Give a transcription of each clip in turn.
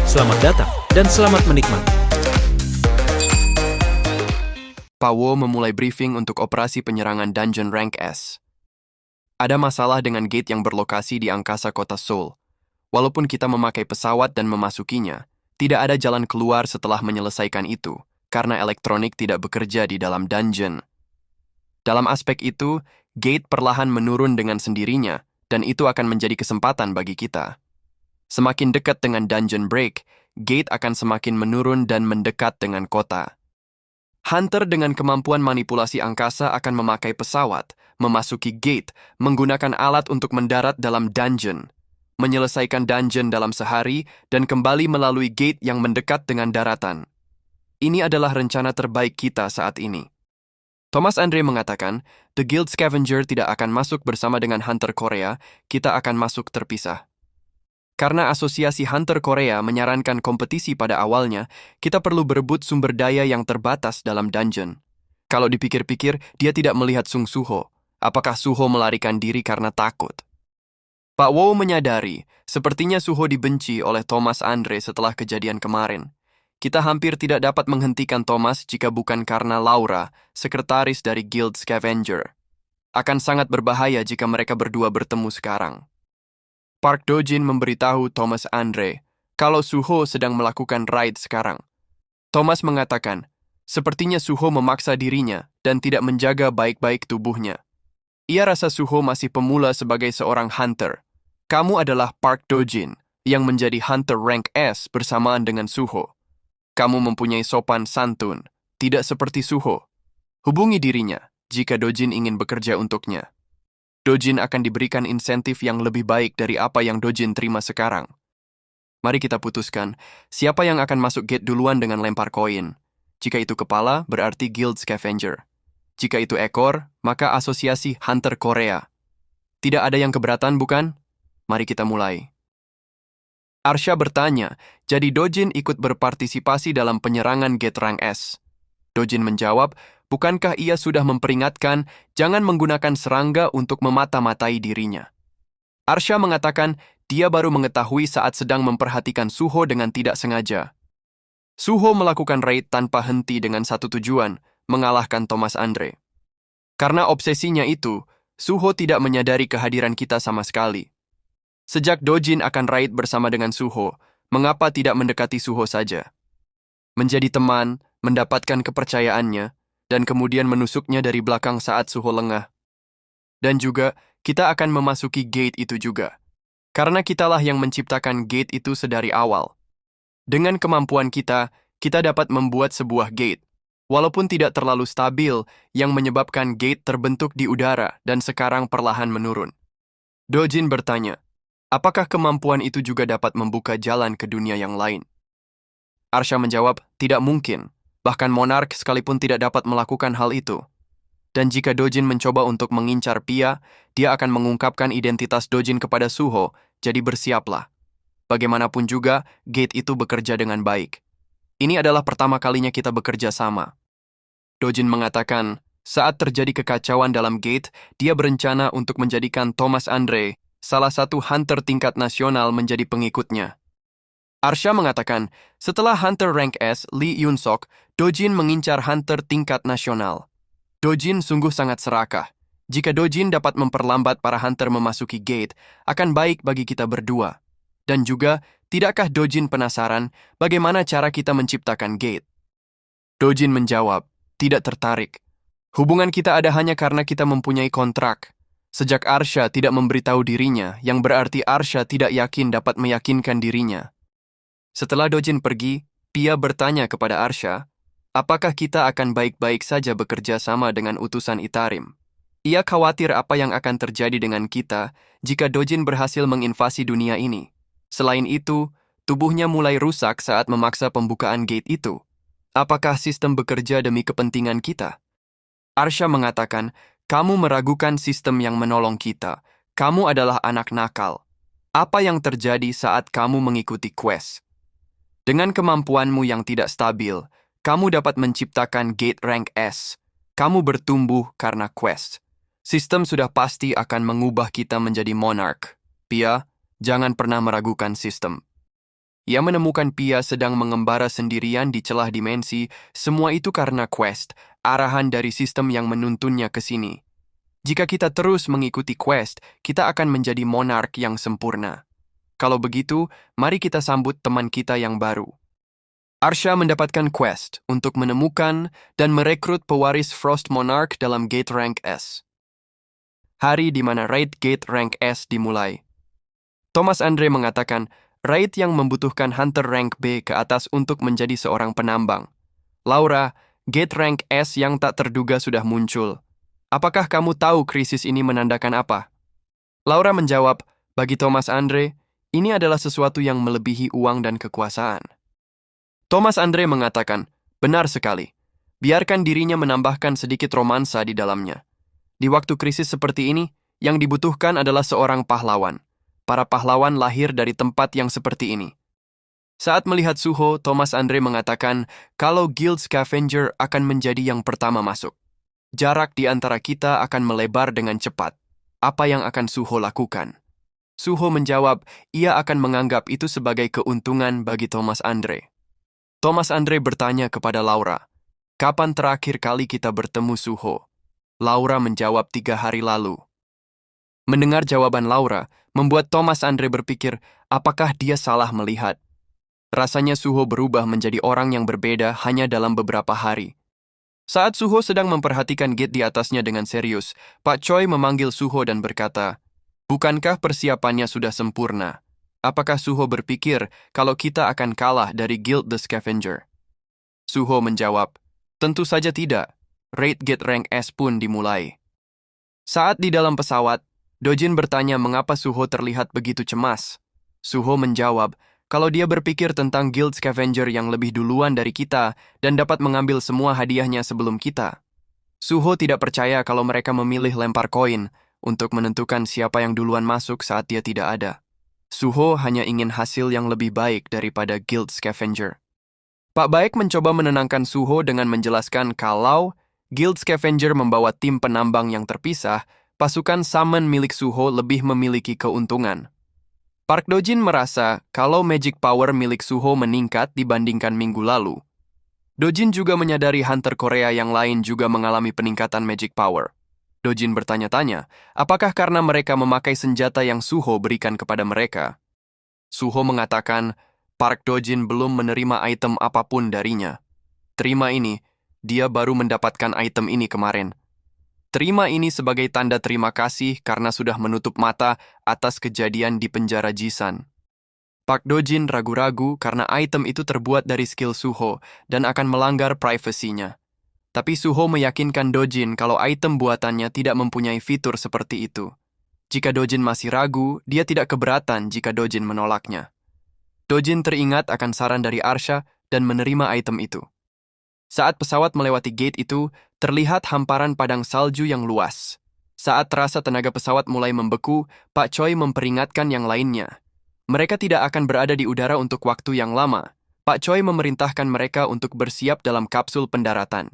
Selamat datang dan selamat menikmati. Pak Wo memulai briefing untuk operasi penyerangan Dungeon Rank S. Ada masalah dengan gate yang berlokasi di angkasa kota Seoul. Walaupun kita memakai pesawat dan memasukinya, tidak ada jalan keluar setelah menyelesaikan itu, karena elektronik tidak bekerja di dalam dungeon. Dalam aspek itu, gate perlahan menurun dengan sendirinya, dan itu akan menjadi kesempatan bagi kita. Semakin dekat dengan dungeon break, gate akan semakin menurun dan mendekat dengan kota. Hunter dengan kemampuan manipulasi angkasa akan memakai pesawat, memasuki gate, menggunakan alat untuk mendarat dalam dungeon, menyelesaikan dungeon dalam sehari, dan kembali melalui gate yang mendekat dengan daratan. Ini adalah rencana terbaik kita saat ini. Thomas Andre mengatakan, The Guild Scavenger tidak akan masuk bersama dengan Hunter Korea, kita akan masuk terpisah. Karena Asosiasi Hunter Korea menyarankan kompetisi pada awalnya, kita perlu berebut sumber daya yang terbatas dalam dungeon. Kalau dipikir-pikir, dia tidak melihat Sung Suho. Apakah Suho melarikan diri karena takut? Pak Wo menyadari, sepertinya Suho dibenci oleh Thomas Andre setelah kejadian kemarin. Kita hampir tidak dapat menghentikan Thomas jika bukan karena Laura, sekretaris dari Guild Scavenger. Akan sangat berbahaya jika mereka berdua bertemu sekarang. Park Do-jin memberitahu Thomas Andre kalau Suho sedang melakukan raid sekarang. Thomas mengatakan, sepertinya Suho memaksa dirinya dan tidak menjaga baik-baik tubuhnya. Ia rasa Suho masih pemula sebagai seorang hunter. Kamu adalah Park Do-jin yang menjadi hunter rank S bersamaan dengan Suho. Kamu mempunyai sopan santun, tidak seperti Suho. Hubungi dirinya jika Do-jin ingin bekerja untuknya. Do-jin akan diberikan insentif yang lebih baik dari apa yang Do-jin terima sekarang. Mari kita putuskan, siapa yang akan masuk gate duluan dengan lempar koin. Jika itu kepala, berarti Guild Scavenger. Jika itu ekor, maka Asosiasi Hunter Korea. Tidak ada yang keberatan, bukan? Mari kita mulai. Arsha bertanya, jadi Do-jin ikut berpartisipasi dalam penyerangan gate rank S. Do-jin menjawab, bukankah ia sudah memperingatkan jangan menggunakan serangga untuk memata-matai dirinya? Arsha mengatakan dia baru mengetahui saat sedang memperhatikan Suho dengan tidak sengaja. Suho melakukan raid tanpa henti dengan satu tujuan, mengalahkan Thomas Andre. Karena obsesinya itu, Suho tidak menyadari kehadiran kita sama sekali. Sejak Do-jin akan raid bersama dengan Suho, mengapa tidak mendekati Suho saja? Menjadi teman, mendapatkan kepercayaannya, dan kemudian menusuknya dari belakang saat Suho lengah. Dan juga, kita akan memasuki gate itu juga. Karena kitalah yang menciptakan gate itu sedari awal. Dengan kemampuan kita dapat membuat sebuah gate, walaupun tidak terlalu stabil, yang menyebabkan gate terbentuk di udara dan sekarang perlahan menurun. Do-jin bertanya, apakah kemampuan itu juga dapat membuka jalan ke dunia yang lain? Arsha menjawab, tidak mungkin. Bahkan monark sekalipun tidak dapat melakukan hal itu. Dan jika Do-jin mencoba untuk mengincar Pia, dia akan mengungkapkan identitas Do-jin kepada Suho, jadi bersiaplah. Bagaimanapun juga, gate itu bekerja dengan baik. Ini adalah pertama kalinya kita bekerja sama. Do-jin mengatakan, saat terjadi kekacauan dalam gate, dia berencana untuk menjadikan Thomas Andre, salah satu hunter tingkat nasional menjadi pengikutnya. Arsha mengatakan, setelah Hunter Rank S, Lee Yun-sok, Do-jin mengincar Hunter tingkat nasional. Do-jin sungguh sangat serakah. Jika Do-jin dapat memperlambat para Hunter memasuki gate, akan baik bagi kita berdua. Dan juga, tidakkah Do-jin penasaran bagaimana cara kita menciptakan gate? Do-jin menjawab, tidak tertarik. Hubungan kita ada hanya karena kita mempunyai kontrak. Sejak Arsha tidak memberitahu dirinya, yang berarti Arsha tidak yakin dapat meyakinkan dirinya. Setelah Do-jin pergi, Pia bertanya kepada Arsha, apakah kita akan baik-baik saja bekerja sama dengan utusan Itarim? Ia khawatir apa yang akan terjadi dengan kita jika Do-jin berhasil menginvasi dunia ini. Selain itu, tubuhnya mulai rusak saat memaksa pembukaan gate itu. Apakah sistem bekerja demi kepentingan kita? Arsha mengatakan, kamu meragukan sistem yang menolong kita. Kamu adalah anak nakal. Apa yang terjadi saat kamu mengikuti quest? Dengan kemampuanmu yang tidak stabil, kamu dapat menciptakan gate rank S. Kamu bertumbuh karena quest. Sistem sudah pasti akan mengubah kita menjadi monarch. Pia, jangan pernah meragukan sistem. Ia menemukan Pia sedang mengembara sendirian di celah dimensi, semua itu karena quest, arahan dari sistem yang menuntunnya ke sini. Jika kita terus mengikuti quest, kita akan menjadi monark yang sempurna. Kalau begitu, mari kita sambut teman kita yang baru. Arsha mendapatkan quest untuk menemukan dan merekrut pewaris Frost Monarch dalam Gate Rank S. Hari di mana raid Gate Rank S dimulai. Thomas Andre mengatakan, raid yang membutuhkan Hunter Rank B ke atas untuk menjadi seorang penambang. Laura, Gate Rank S yang tak terduga sudah muncul. Apakah kamu tahu krisis ini menandakan apa? Laura menjawab, bagi Thomas Andre, ini adalah sesuatu yang melebihi uang dan kekuasaan. Thomas Andre mengatakan, benar sekali. Biarkan dirinya menambahkan sedikit romansa di dalamnya. Di waktu krisis seperti ini, yang dibutuhkan adalah seorang pahlawan. Para pahlawan lahir dari tempat yang seperti ini. Saat melihat Suho, Thomas Andre mengatakan kalau Guild Scavenger akan menjadi yang pertama masuk. Jarak di antara kita akan melebar dengan cepat. Apa yang akan Suho lakukan? Suho menjawab, ia akan menganggap itu sebagai keuntungan bagi Thomas Andre. Thomas Andre bertanya kepada Laura, kapan terakhir kali kita bertemu Suho? Laura menjawab 3 hari lalu. Mendengar jawaban Laura, membuat Thomas Andre berpikir, apakah dia salah melihat? Rasanya Suho berubah menjadi orang yang berbeda hanya dalam beberapa hari. Saat Suho sedang memperhatikan gate di atasnya dengan serius, Pak Choi memanggil Suho dan berkata, bukankah persiapannya sudah sempurna? Apakah Suho berpikir kalau kita akan kalah dari Guild the Scavenger? Suho menjawab, tentu saja tidak. Raid Gate Rank S pun dimulai. Saat di dalam pesawat, Dojin bertanya mengapa Suho terlihat begitu cemas. Suho menjawab, kalau dia berpikir tentang Guild Scavenger yang lebih duluan dari kita dan dapat mengambil semua hadiahnya sebelum kita. Suho tidak percaya kalau mereka memilih lempar koin untuk menentukan siapa yang duluan masuk saat dia tidak ada. Suho hanya ingin hasil yang lebih baik daripada Guild Scavenger. Pak Baek mencoba menenangkan Suho dengan menjelaskan kalau Guild Scavenger membawa tim penambang yang terpisah, pasukan summon milik Suho lebih memiliki keuntungan. Park Dojin merasa kalau magic power milik Suho meningkat dibandingkan minggu lalu. Dojin juga menyadari hunter Korea yang lain juga mengalami peningkatan magic power. Dojin bertanya-tanya, apakah karena mereka memakai senjata yang Suho berikan kepada mereka? Suho mengatakan, Park Dojin belum menerima item apapun darinya. Terima ini, dia baru mendapatkan item ini kemarin. Terima ini sebagai tanda terima kasih karena sudah menutup mata atas kejadian di penjara Jisan. Park Dojin ragu-ragu karena item itu terbuat dari skill Suho dan akan melanggar privasinya. Tapi Suho meyakinkan Dojin kalau item buatannya tidak mempunyai fitur seperti itu. Jika Dojin masih ragu, dia tidak keberatan jika Dojin menolaknya. Dojin teringat akan saran dari Arsha dan menerima item itu. Saat pesawat melewati gate itu, terlihat hamparan padang salju yang luas. Saat terasa tenaga pesawat mulai membeku, Pak Choi memperingatkan yang lainnya. Mereka tidak akan berada di udara untuk waktu yang lama. Pak Choi memerintahkan mereka untuk bersiap dalam kapsul pendaratan.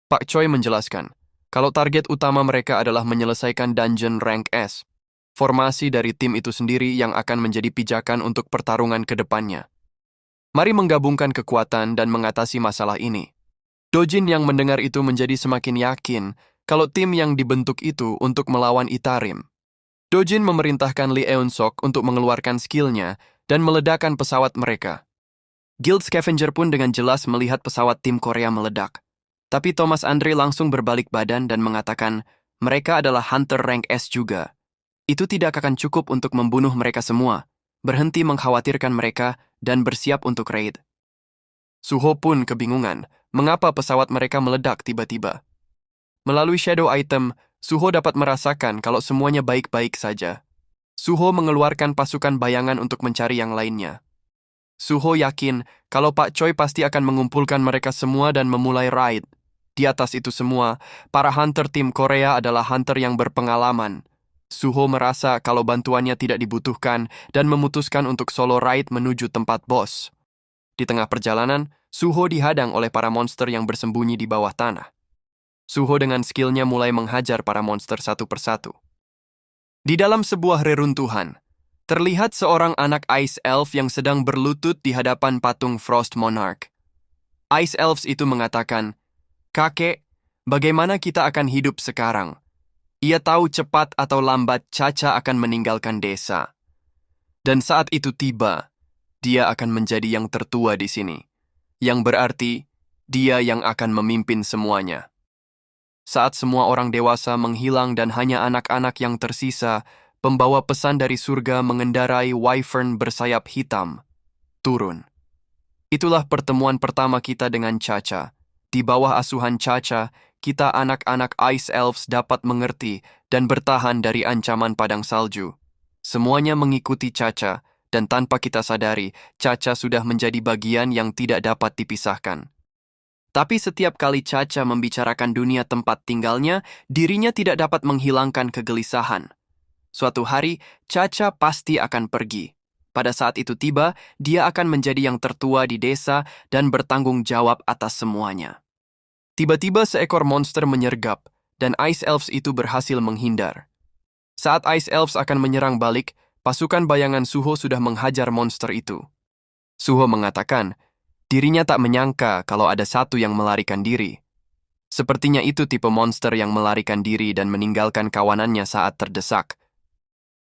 Pak Choi menjelaskan, kalau target utama mereka adalah menyelesaikan dungeon rank S, formasi dari tim itu sendiri yang akan menjadi pijakan untuk pertarungan ke depannya. Mari menggabungkan kekuatan dan mengatasi masalah ini. Dojin yang mendengar itu menjadi semakin yakin kalau tim yang dibentuk itu untuk melawan Itarim. Dojin memerintahkan Lee Eun-sok untuk mengeluarkan skillnya dan meledakkan pesawat mereka. Guild Scavenger pun dengan jelas melihat pesawat tim Korea meledak. Tapi Thomas Andre langsung berbalik badan dan mengatakan mereka adalah Hunter Rank S juga. Itu tidak akan cukup untuk membunuh mereka semua. Berhenti mengkhawatirkan mereka dan bersiap untuk raid. Suho pun kebingungan mengapa pesawat mereka meledak tiba-tiba. Melalui shadow item, Suho dapat merasakan kalau semuanya baik-baik saja. Suho mengeluarkan pasukan bayangan untuk mencari yang lainnya. Suho yakin kalau Pak Choi pasti akan mengumpulkan mereka semua dan memulai raid. Di atas itu semua, para hunter tim Korea adalah hunter yang berpengalaman. Suho merasa kalau bantuannya tidak dibutuhkan dan memutuskan untuk solo raid menuju tempat bos. Di tengah perjalanan, Suho dihadang oleh para monster yang bersembunyi di bawah tanah. Suho dengan skillnya mulai menghajar para monster satu persatu. Di dalam sebuah reruntuhan, Terlihat seorang anak Ice Elf yang sedang berlutut di hadapan patung Frost Monarch. Ice Elves itu mengatakan, "Kakek, bagaimana kita akan hidup sekarang?" Ia tahu cepat atau lambat Caca akan meninggalkan desa. Dan saat itu tiba, dia akan menjadi yang tertua di sini, yang berarti dia yang akan memimpin semuanya. Saat semua orang dewasa menghilang dan hanya anak-anak yang tersisa, pembawa pesan dari surga mengendarai wyvern bersayap hitam. Turun. Itulah pertemuan pertama kita dengan Caca. Di bawah asuhan Caca, kita anak-anak Ice Elves dapat mengerti dan bertahan dari ancaman padang salju. Semuanya mengikuti Caca, dan tanpa kita sadari, Caca sudah menjadi bagian yang tidak dapat dipisahkan. Tapi setiap kali Caca membicarakan dunia tempat tinggalnya, dirinya tidak dapat menghilangkan kegelisahan. Suatu hari, Caca pasti akan pergi. Pada saat itu tiba, dia akan menjadi yang tertua di desa dan bertanggung jawab atas semuanya. Tiba-tiba seekor monster menyergap, dan Ice Elves itu berhasil menghindar. Saat Ice Elves akan menyerang balik, pasukan bayangan Suho sudah menghajar monster itu. Suho mengatakan, dirinya tak menyangka kalau ada satu yang melarikan diri. Sepertinya itu tipe monster yang melarikan diri dan meninggalkan kawanannya saat terdesak.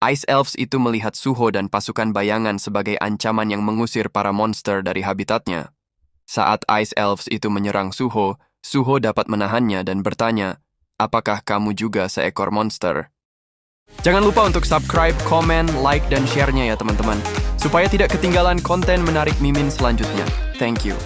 Ice Elves itu melihat Suho dan pasukan bayangan sebagai ancaman yang mengusir para monster dari habitatnya. Saat Ice Elves itu menyerang Suho, Suho dapat menahannya dan bertanya, "Apakah kamu juga seekor monster?" Jangan lupa untuk subscribe, komen, like, dan share-nya ya teman-teman, supaya tidak ketinggalan konten menarik Mimin selanjutnya. Thank you.